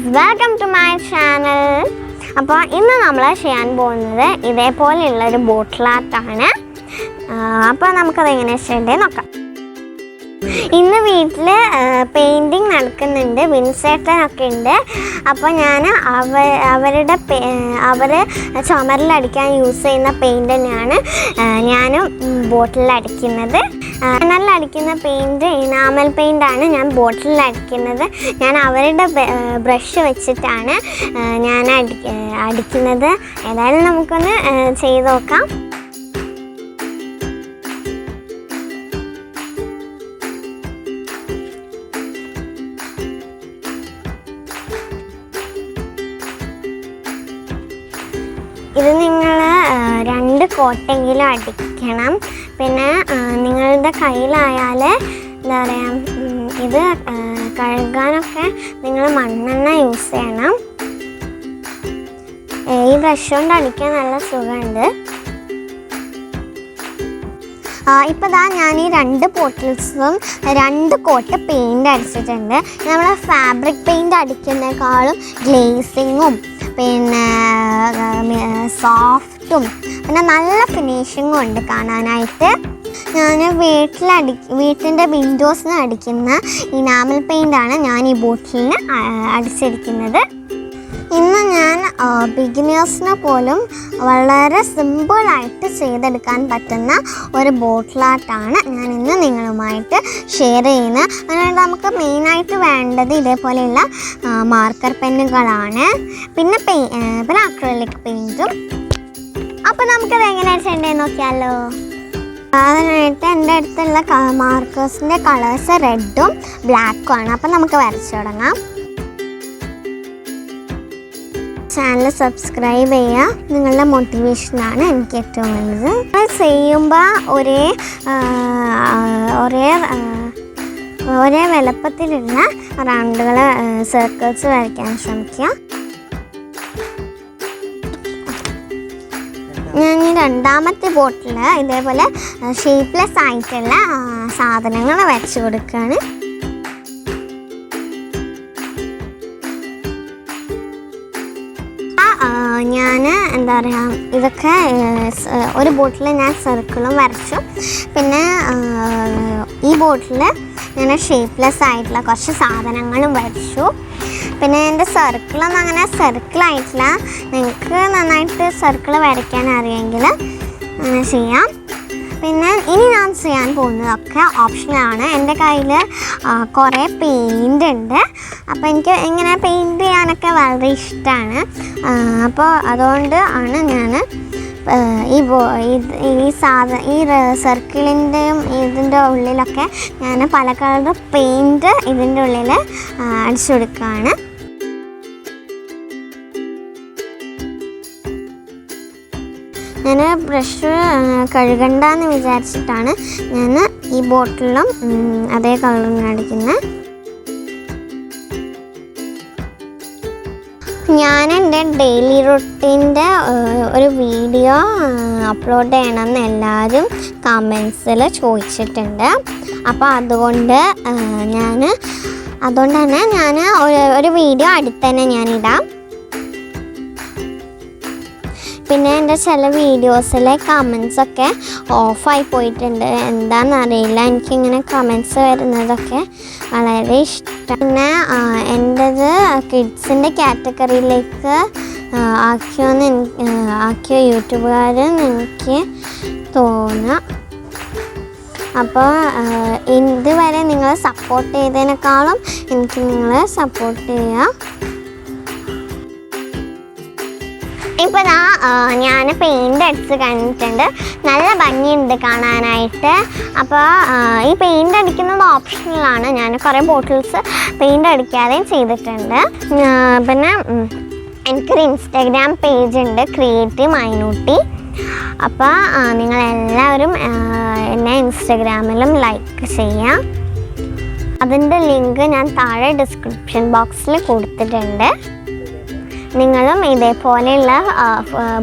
Guys, welcome to my channel. അപ്പോൾ ഇന്ന് നമ്മൾ ചെയ്യാൻ പോകുന്നത് ഇതേപോലെയുള്ളൊരു ബോട്ടിൽ ആർട്ടാണ്. അപ്പോൾ നമുക്കത് എങ്ങനെ ചെയ്യേണ്ടത് നോക്കാം. ഇന്ന് വീട്ടിൽ പെയിൻറ്റിങ് നടക്കുന്നുണ്ട്, വിൻസേട്ടനൊക്കെ ഉണ്ട്. അപ്പോൾ ഞാൻ അവർ ചുമരിലടിക്കാൻ യൂസ് ചെയ്യുന്ന പെയിൻറ്റ് തന്നെയാണ് ഞാനും ബോട്ടിലടിക്കുന്നത്. ചുമരിലടിക്കുന്ന പെയിൻറ്റ് ഇനാമൽ പെയിൻ്റാണ് ഞാൻ ബോട്ടിലടിക്കുന്നത്. ഞാൻ അവരുടെ ബ്രഷ് വെച്ചിട്ടാണ് ഞാൻ അടിക്കുന്നത്. ഏതായാലും നമുക്കൊന്ന് ചെയ്ത് നോക്കാം. ഇത് നിങ്ങൾ 2 കോട്ടെങ്കിലും അടിക്കണം. പിന്നെ നിങ്ങളുടെ കയ്യിലായാൽ എന്താ പറയുക, ഇത് കഴുകാനൊക്കെ നിങ്ങൾ മണ്ണെണ്ണ യൂസ് ചെയ്യണം. ഈ ബ്രഷ് കൊണ്ട് അടിക്കാൻ നല്ല സുഖമുണ്ട്. ഇപ്പോൾ ഞാൻ ഈ 2 ബോട്ടിൽസും 2 കോട്ട് പെയിൻ്റ് അടിച്ചിട്ടുണ്ട്. നമ്മൾ ഫാബ്രിക് പെയിൻ്റ് അടിക്കുന്നതിനേക്കാളും ഗ്ലേസിങ്ങും പിന്നെ സോഫ്റ്റും പിന്നെ നല്ല ഫിനിഷിങ്ങും ഉണ്ട് കാണാനായിട്ട്. ഞാൻ വീട്ടിൻ്റെ വിൻഡോസിന് അടിക്കുന്ന ഇനാമൽ പെയിൻ്റാണ് ഞാൻ ഈ ബോട്ടിലിന് അടിച്ചിരിക്കുന്നത്. ഇന്ന് ഞാൻ ബിഗിനേഴ്സിന് പോലും വളരെ സിമ്പിളായിട്ട് ചെയ്തെടുക്കാൻ പറ്റുന്ന ഒരു ബോട്ടിൽ ആർട്ടാണ് ഞാൻ ഇന്ന് നിങ്ങളുമായിട്ട് ഷെയർ ചെയ്യുന്നത്. അതുകൊണ്ട് നമുക്ക് മെയിനായിട്ട് വേണ്ടത് ഇതേപോലെയുള്ള മാർക്കർ പെന്നുകളാണ്, പിന്നെ അക്രിലിക് പെയിൻറ്റും. അപ്പോൾ നമുക്കത് എങ്ങനെയാണ് ചെയ്യേണ്ടത് നോക്കിയാലോ. അതിനായിട്ട് എൻ്റെ അടുത്തുള്ള മാർക്കേഴ്സിൻ്റെ കളേഴ്സ് റെഡും ബ്ലാക്കും ആണ്. അപ്പോൾ നമുക്ക് വരച്ചു തുടങ്ങാം. ചാനൽ സബ്സ്ക്രൈബ് ചെയ്യുക, നിങ്ങളുടെ മോട്ടിവേഷനാണ് എനിക്ക് ഏറ്റവും വലുത്. നമ്മൾ ചെയ്യുമ്പോൾ ഒരേ വലുപ്പത്തിലുള്ള റൗണ്ടുകൾ സർക്കിൾസ് വരയ്ക്കാൻ ശ്രമിക്കുക. ഞാൻ ഈ 2ാമത്തെ ബോട്ടിൽ ഇതേപോലെ ഷേപ്പ്ലെസ് ആയിട്ടുള്ള സാധനങ്ങൾ വരച്ച് കൊടുക്കുകയാണ്. ഞാൻ എന്താ പറയുക, ഇതൊക്കെ ഒരു ബോട്ടിൽ ഞാൻ സർക്കിളും വരച്ചു. പിന്നെ ഈ ബോട്ടിൽ ഞാൻ ഷേപ്പ്ലെസ് ആയിട്ടുള്ള കുറച്ച് സാധനങ്ങളും വരച്ചു. പിന്നെ എൻ്റെ സർക്കിളൊന്നും അങ്ങനെ സർക്കിളായിട്ടില്ല. നിങ്ങൾക്ക് നന്നായിട്ട് സർക്കിൾ വരയ്ക്കാൻ അറിയാമെങ്കിൽ അങ്ങനെ ചെയ്യാം. പിന്നെ ഇനി ഞാൻ ചെയ്യാൻ പോകുന്നതൊക്കെ ഓപ്ഷനാണ്. എൻ്റെ കയ്യിൽ കുറേ പെയിൻ്റ് ഉണ്ട്. അപ്പോൾ എനിക്ക് ഇങ്ങനെ പെയിൻറ്റ് ചെയ്യാനൊക്കെ വളരെ ഇഷ്ടമാണ്. അപ്പോൾ അതുകൊണ്ട് ആണ് ഞാൻ ഈ സർക്കിളിൻ്റെയും ഇതിൻ്റെ ഉള്ളിലൊക്കെ ഞാൻ പല കളർ പെയിൻറ്റ് ഇതിൻ്റെ ഉള്ളിൽ അടിച്ചു കൊടുക്കുകയാണ്. ഞാൻ ബ്രഷ് കഴുകണ്ടെന്ന് വിചാരിച്ചിട്ടാണ് ഞാൻ ഈ ബോട്ടിലും അതേ കളറിന് അടിക്കുന്നത്. ഞാൻ എൻ്റെ ഡെയിലി റൊട്ടീൻ്റെ ഒരു വീഡിയോ അപ്ലോഡ് ചെയ്യണമെന്ന് എല്ലാവരും കമൻസിൽ ചോദിച്ചിട്ടുണ്ട്. അപ്പോൾ അതുകൊണ്ട് തന്നെ ഞാൻ ഒരു വീഡിയോ അടുത്ത് തന്നെ ഞാനിടാം. പിന്നെ എൻ്റെ ചില വീഡിയോസിലെ കമൻസൊക്കെ ഓഫായി പോയിട്ടുണ്ട്, എന്താണെന്നറിയില്ല. എനിക്കിങ്ങനെ കമൻസ് വരുന്നതൊക്കെ വളരെ ഇഷ്ടം. പിന്നെ എൻ്റെത് കിഡ്സിൻ്റെ കാറ്റഗറിയിലേക്ക് ആക്കിയ യൂട്യൂബുകാരെന്ന് എനിക്ക് തോന്നുക. അപ്പോൾ ഇതുവരെ നിങ്ങൾ സപ്പോർട്ട് ചെയ്തതിനേക്കാളും എനിക്ക് നിങ്ങൾ സപ്പോർട്ട് ചെയ്യുക. ഇപ്പോൾ ഞാൻ പെയിൻ്റ് അടിച്ച് കഴിഞ്ഞിട്ടുണ്ട്, നല്ല ഭംഗിയുണ്ട് കാണാനായിട്ട്. അപ്പോൾ ഈ പെയിൻ്റ് അടിക്കുന്നത് ഓപ്ഷണലാണ്. ഞാൻ കുറേ ബോട്ടിൽസ് പെയിൻ്റ് അടിക്കാതെയും ചെയ്തിട്ടുണ്ട്. പിന്നെ എനിക്കൊരു ഇൻസ്റ്റാഗ്രാം പേജ് ഉണ്ട്, ക്രിയേറ്റീവ് മൈനൂട്ടി. അപ്പോൾ നിങ്ങളെല്ലാവരും എന്നെ ഇൻസ്റ്റാഗ്രാമിലും ലൈക്ക് ചെയ്യാം. അതിൻ്റെ ലിങ്ക് ഞാൻ താഴെ ഡിസ്ക്രിപ്ഷൻ ബോക്സിൽ കൊടുത്തിട്ടുണ്ട്. നിങ്ങളും ഇതേപോലെയുള്ള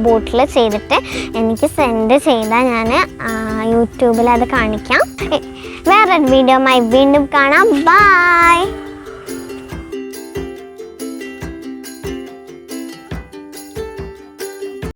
ബോട്ടിൽ ചെയ്തിട്ട് എനിക്ക് സെൻഡ് ചെയ്താൽ ഞാൻ യൂട്യൂബിൽ അത് കാണിക്കാം. വേറൊരു വീഡിയോയുമായി വീണ്ടും കാണാം. ബൈ.